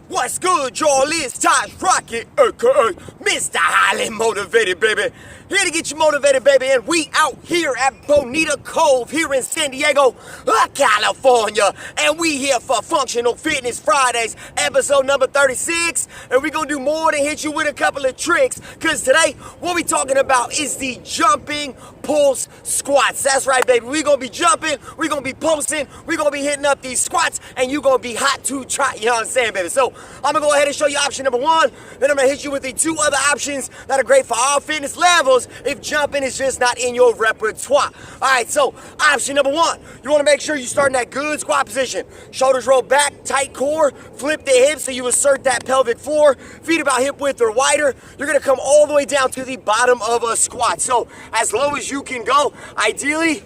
What's good, y'all? It's Taj Rockitt, aka Mr. Highly Motivated, baby. Here to get you motivated, baby, and we out here at Bonita Cove here in San Diego, California. And we here for Functional Fitness Fridays, episode number 36. And we gonna do more than hit you with a couple of tricks, because today, what we talking about is the jumping pulse squats. That's right, baby. We gonna be jumping, we gonna be pulsing, we gonna be hitting up these squats, and you gonna be hot to try, you know what I'm saying, baby? So I'm gonna go ahead and show you option number one, then I'm gonna hit you with the two other options that are great for all fitness levels if jumping is just not in your repertoire. All right, so option number one, you wanna make sure you start in that good squat position. Shoulders roll back, tight core, flip the hips so you assert that pelvic floor, feet about hip width or wider. You're gonna come all the way down to the bottom of a squat. So as low as you can go, ideally,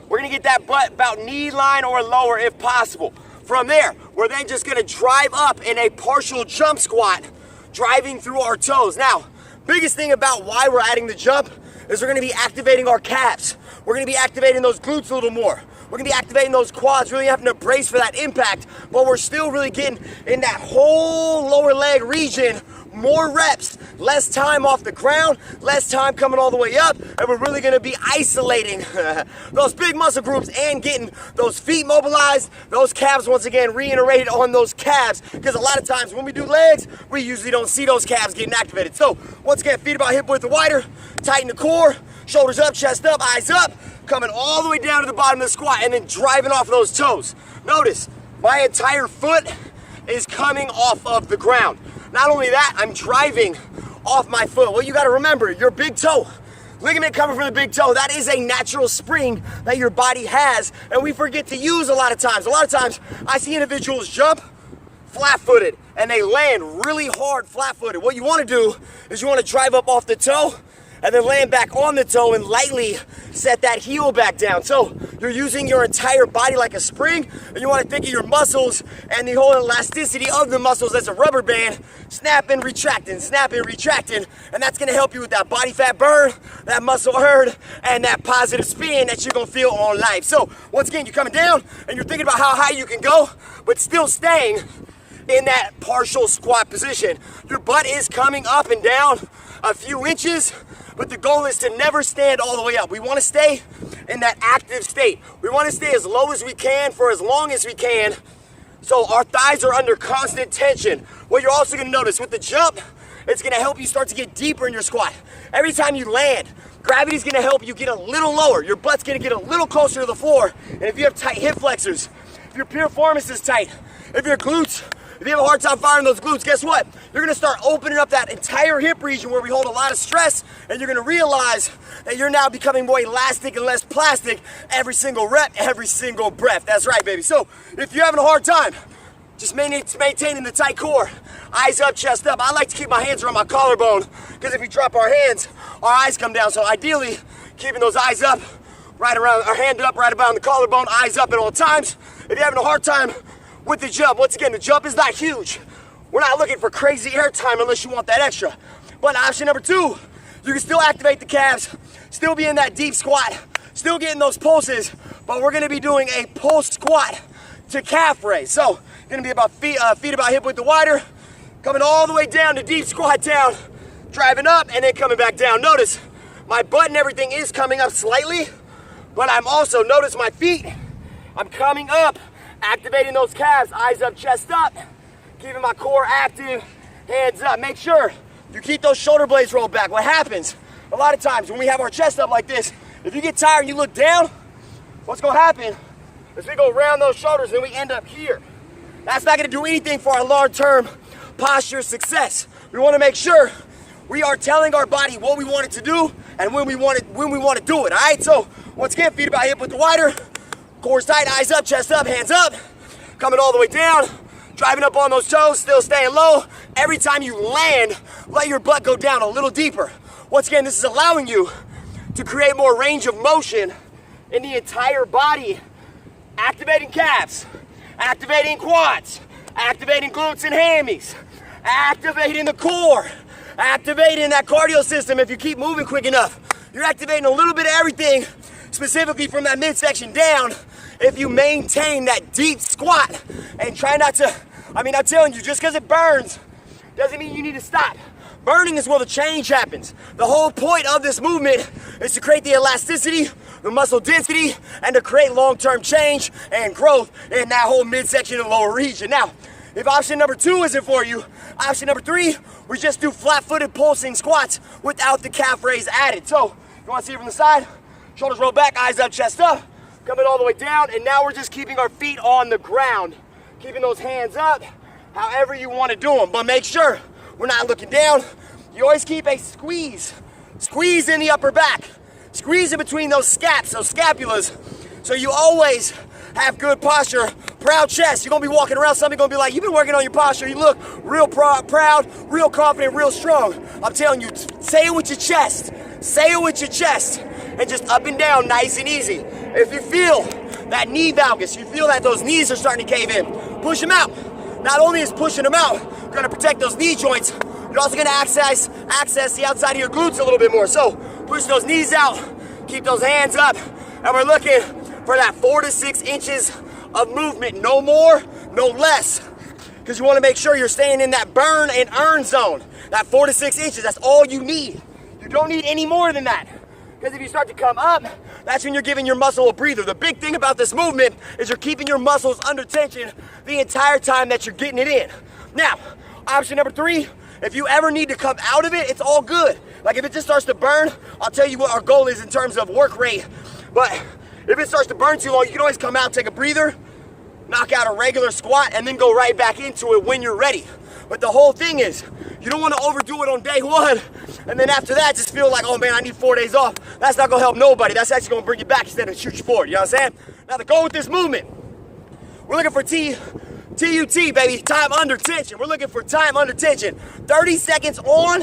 we're gonna get that butt about knee line or lower if possible. From there, we're then just gonna drive up in a partial jump squat, driving through our toes. Now, biggest thing about why we're adding the jump is we're gonna be activating our calves. We're gonna be activating those glutes a little more. We're gonna be activating those quads, really having to brace for that impact, but we're still really getting in that whole lower leg region, more reps, less time off the ground, less time coming all the way up, and we're really gonna be isolating those big muscle groups and getting those feet mobilized, those calves once again reiterated on those calves, because a lot of times when we do legs, we usually don't see those calves getting activated. So once again, feet about hip width or wider, tighten the core, shoulders up, chest up, eyes up, coming all the way down to the bottom of the squat and then driving off those toes. Notice, my entire foot is coming off of the ground. Not only that, I'm driving off my foot. Well, you gotta remember, your big toe, ligament coming from the big toe, that is a natural spring that your body has, and we forget to use a lot of times. A lot of times, I see individuals jump flat-footed, and they land really hard flat-footed. What you wanna do is you wanna drive up off the toe, and then land back on the toe and lightly set that heel back down. So you're using your entire body like a spring, and you want to think of your muscles and the whole elasticity of the muscles as a rubber band, snapping, retracting, and that's going to help you with that body fat burn, that muscle hurt, and that positive spin that you're going to feel on life. So once again, you're coming down and you're thinking about how high you can go, but still staying in that partial squat position. Your butt is coming up and down a few inches, but the goal is to never stand all the way up. We want to stay in that active state. We want to stay as low as we can for as long as we can, so our thighs are under constant tension. What you're also going to notice with the jump, it's going to help you start to get deeper in your squat. Every time you land, gravity's going to help you get a little lower. Your butt's going to get a little closer to the floor. And if you have tight hip flexors, if your piriformis is tight, if your glutes, if you have a hard time firing those glutes, guess what? You're gonna start opening up that entire hip region where we hold a lot of stress, and you're gonna realize that you're now becoming more elastic and less plastic every single rep, every single breath. That's right, baby. So if you're having a hard time, just maintaining the tight core, eyes up, chest up. I like to keep my hands around my collarbone, because if we drop our hands, our eyes come down. So ideally, keeping those eyes up, right around, our hand up, right about the collarbone, eyes up at all times. If you're having a hard time with the jump, once again, the jump is not huge. We're not looking for crazy air time unless you want that extra. But option number two, you can still activate the calves, still be in that deep squat, still getting those pulses, but we're gonna be doing a pulse squat to calf raise. So, gonna be about feet about hip width or wider, coming all the way down to deep squat down, driving up and then coming back down. Notice, my butt and everything is coming up slightly, but I'm also, notice my feet, I'm coming up, activating those calves, eyes up, chest up, keeping my core active, hands up. Make sure you keep those shoulder blades rolled back. What happens a lot of times when we have our chest up like this, if you get tired and you look down, what's gonna happen is we go around those shoulders and we end up here. That's not gonna do anything for our long-term posture success. We wanna make sure we are telling our body what we want it to do and when we want to do it, all right? So once again, feet about hip width wider, core's tight, eyes up, chest up, hands up, coming all the way down, driving up on those toes, still staying low. Every time you land, let your butt go down a little deeper. Once again, this is allowing you to create more range of motion in the entire body, activating calves, activating quads, activating glutes and hammies, activating the core, activating that cardio system. If you keep moving quick enough, you're activating a little bit of everything, specifically from that midsection down, if you maintain that deep squat and try not to I mean, I'm telling you, just because it burns doesn't mean you need to stop. Burning is where the change happens. The whole point of this movement is to create the elasticity, the muscle density, and to create long-term change and growth in that whole midsection and lower region. Now, if option number 2 isn't for you, option number 3, we just do flat-footed pulsing squats without the calf raise added. So, you want to see it from the side? Shoulders roll back, eyes up, chest up, coming all the way down, and now we're just keeping our feet on the ground, keeping those hands up, however you want to do them, but make sure we're not looking down. You always keep a squeeze in the upper back, squeeze in between those scaps, those scapulas, so you always have good posture, proud chest. You're gonna be walking around, somebody's gonna be like, you've been working on your posture, you look real proud, real confident, real strong. I'm telling you, say it with your chest, and just up and down, nice and easy. If you feel that knee valgus, you feel that those knees are starting to cave in, push them out. Not only is pushing them out gonna protect those knee joints, you're also gonna access the outside of your glutes a little bit more. So push those knees out, keep those hands up, and we're looking for that 4 to 6 inches of movement, no more, no less. Because you wanna make sure you're staying in that burn and earn zone. That 4 to 6 inches, that's all you need. You don't need any more than that. Because if you start to come up, that's when you're giving your muscle a breather. The big thing about this movement is you're keeping your muscles under tension the entire time that you're getting it in. Now, option number 3, if you ever need to come out of it, it's all good. Like if it just starts to burn, I'll tell you what our goal is in terms of work rate. But if it starts to burn too long, you can always come out, take a breather, knock out a regular squat, and then go right back into it when you're ready. But the whole thing is, you don't want to overdo it on day 1, and then after that, just feel like, oh man, I need 4 days off. That's not going to help nobody. That's actually going to bring you back instead of shoot you forward. You know what I'm saying? Now, the goal with this movement, we're looking for TUT, baby, time under tension. We're looking for time under tension. 30 seconds on,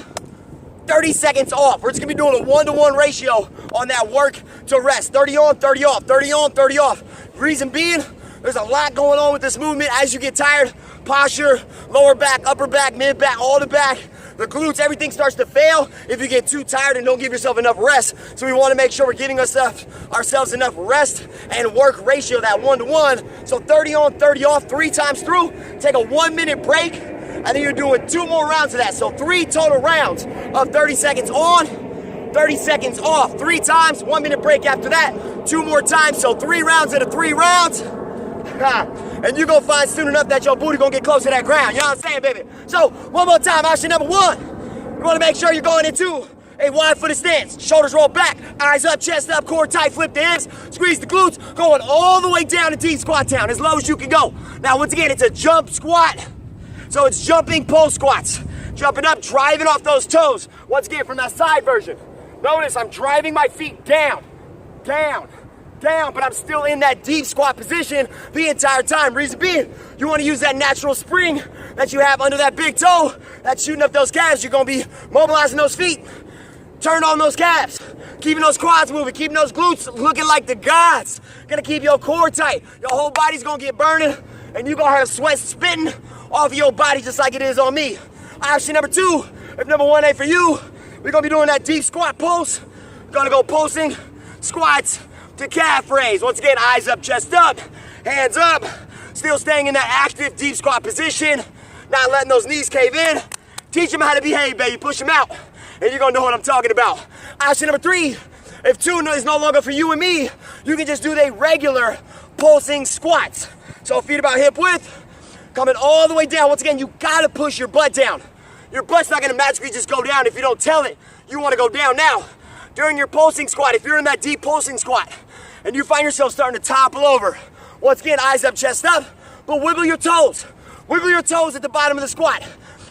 30 seconds off. We're just going to be doing a 1-to-1 ratio on that work to rest. 30 on, 30 off, 30 on, 30 off. Reason being, there's a lot going on with this movement. As you get tired, posture, lower back, upper back, mid back, all the back, the glutes, everything starts to fail if you get too tired and don't give yourself enough rest. So we want to make sure we're giving ourselves enough rest and work ratio, that 1-to-1. So 30 on, 30 off, 3 times through. Take a 1-minute break, and then you're doing 2 more rounds of that. So 3 total rounds of 30 seconds on, 30 seconds off. 3 times, 1-minute break after that. 2 more times, so 3 rounds into 3 rounds. And you're gonna find soon enough that your booty gonna get close to that ground. You know what I'm saying, baby? So, one more time, option number 1. You wanna make sure you're going into a wide-footed stance. Shoulders roll back, eyes up, chest up, core tight, flip the hips, squeeze the glutes, going all the way down to deep squat down, as low as you can go. Now, once again, it's a jump squat. So it's jumping pole squats. Jumping up, driving off those toes. Once again, from that side version. Notice I'm driving my feet down, down, down, but I'm still in that deep squat position the entire time. Reason being, you want to use that natural spring that you have under that big toe that's shooting up those calves. You're going to be mobilizing those feet, turn on those calves, keeping those quads moving, keeping those glutes looking like the gods. Gonna keep your core tight. Your whole body's gonna get burning, and you're gonna have sweat spitting off your body just like it is on me. Option number 2, if number 1 ain't for you, we're gonna be doing that deep squat pulse. We're gonna go pulsing squats to calf raise. Once again, eyes up, chest up, hands up, still staying in that active deep squat position, not letting those knees cave in. Teach them how to behave, baby. Push them out, and you're gonna know what I'm talking about. Option number 3, if 2 is no longer for you and me, you can just do the regular pulsing squats. So feet about hip width, coming all the way down. Once again, you gotta push your butt down. Your butt's not gonna magically just go down if you don't tell it you wanna go down. Now, during your pulsing squat, if you're in that deep pulsing squat, and you find yourself starting to topple over, once again, eyes up, chest up, but wiggle your toes. Wiggle your toes at the bottom of the squat.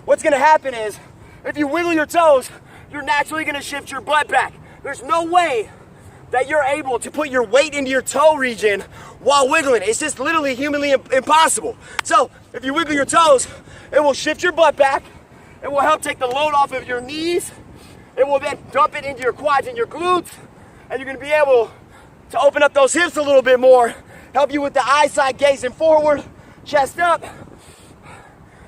What's gonna happen is, if you wiggle your toes, you're naturally gonna shift your butt back. There's no way that you're able to put your weight into your toe region while wiggling. It's just literally humanly impossible. So, if you wiggle your toes, it will shift your butt back. It will help take the load off of your knees. It will then dump it into your quads and your glutes, and you're gonna be able to open up those hips a little bit more, help you with the eyesight gazing forward, chest up.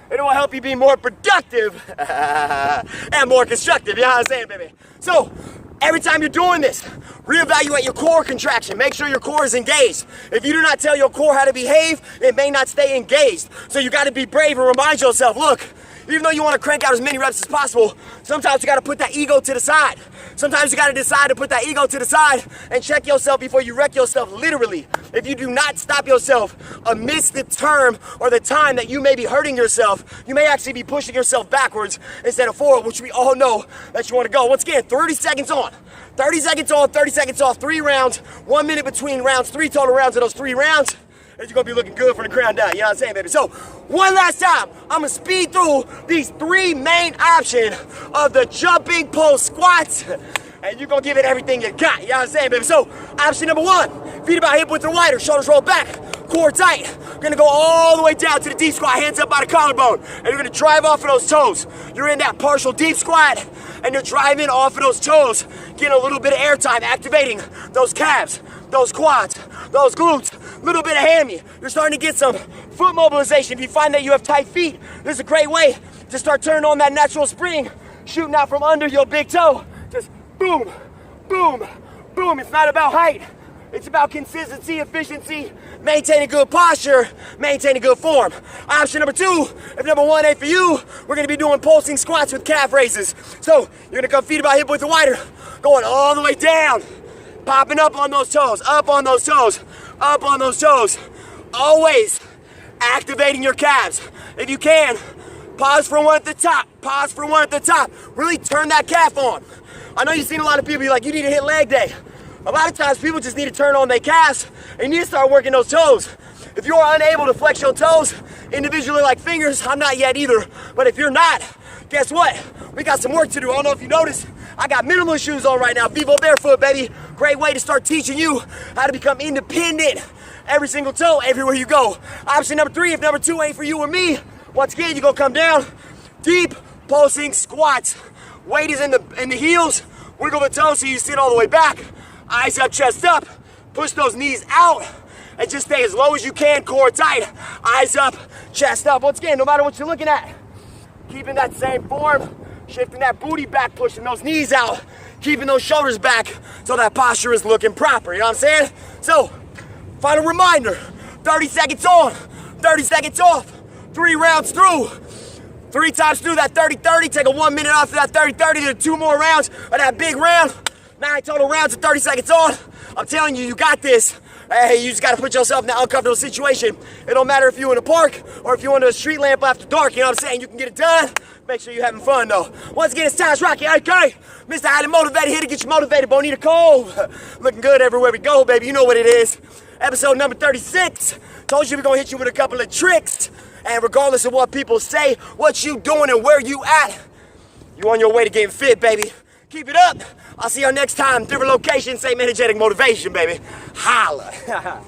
It will help you be more productive and more constructive. You know what I'm saying, baby? So, Every time you're doing this, reevaluate your core contraction. Make sure your core is engaged. If you do not tell your core how to behave, it may not stay engaged. So you got to be brave and remind yourself, look, even though you want to crank out as many reps as possible, sometimes you got to put that ego to the side. Sometimes you got to decide to put that ego to the side and check yourself before you wreck yourself, literally. If you do not stop yourself amidst the term or the time that you may be hurting yourself, you may actually be pushing yourself backwards instead of forward, which we all know that you want to go. Once again, 30 seconds on, 30 seconds on, 30 seconds off, 3 rounds, 1 minute between rounds, 3 total rounds of those 3 rounds. And you're gonna be looking good from the ground down, you know what I'm saying, baby? So, one last time, I'm gonna speed through these 3 main options of the jumping pole squats, and you're gonna give it everything you got, you know what I'm saying, baby? So, option number 1, feet about hip width or wider, shoulders roll back, core tight. We're gonna go all the way down to the deep squat, hands up by the collarbone, and you're gonna drive off of those toes. You're in that partial deep squat, and you're driving off of those toes, getting a little bit of air time, activating those calves, those quads, those glutes, little bit of hammy. You're starting to get some foot mobilization. If you find that you have tight feet, this is a great way to start turning on that natural spring, shooting out from under your big toe. Just boom, boom, boom. It's not about height. It's about consistency, efficiency, maintaining good posture, maintaining good form. Option number 2, if number 1 ain't for you, we're gonna be doing pulsing squats with calf raises. So you're gonna come feet about hip width or wider, going all the way down, popping up on those toes, up on those toes, up on those toes. Always activating your calves. If you can, pause for one at the top, pause for one at the top. Really turn that calf on. I know you've seen a lot of people be like, you need to hit leg day. A lot of times people just need to turn on their calves and you need to start working those toes. If you're unable to flex your toes individually like fingers, I'm not yet either, but if you're not, guess what? We got some work to do. I don't know if you noticed, I got minimalist shoes on right now, Vivo Barefoot, baby. Great way to start teaching you how to become independent. Every single toe, everywhere you go. Option number 3, if number 2 ain't for you or me, once again, you're gonna come down, deep pulsing squats. Weight is in the heels, wiggle the toes so you sit all the way back. Eyes up, chest up, push those knees out, and just stay as low as you can, core tight. Eyes up, chest up. Once again, no matter what you're looking at, keeping that same form, shifting that booty back, pushing those knees out, keeping those shoulders back so that posture is looking proper, you know what I'm saying? So, final reminder, 30 seconds on, 30 seconds off, 3 rounds through. 3 times through that 30-30, take a 1 minute off of that 30-30 to 2 more rounds of that big round. 9 total rounds of 30 seconds on. I'm telling you, you got this. Hey, you just gotta put yourself in that uncomfortable situation. It don't matter if you're in a park or if you're under a street lamp after dark, you know what I'm saying? You can get it done. Make sure you're having fun though. Once again, it's Taj Rockitt, okay? Mr. Highly Motivated, here to get you motivated. Bonita Cove. Looking good everywhere we go, baby. You know what it is. Episode number 36. Told you we're gonna hit you with a couple of tricks. And regardless of what people say, what you doing and where you at, you on your way to getting fit, baby. Keep it up. I'll see y'all next time. Different location, same energetic motivation, baby. Holla.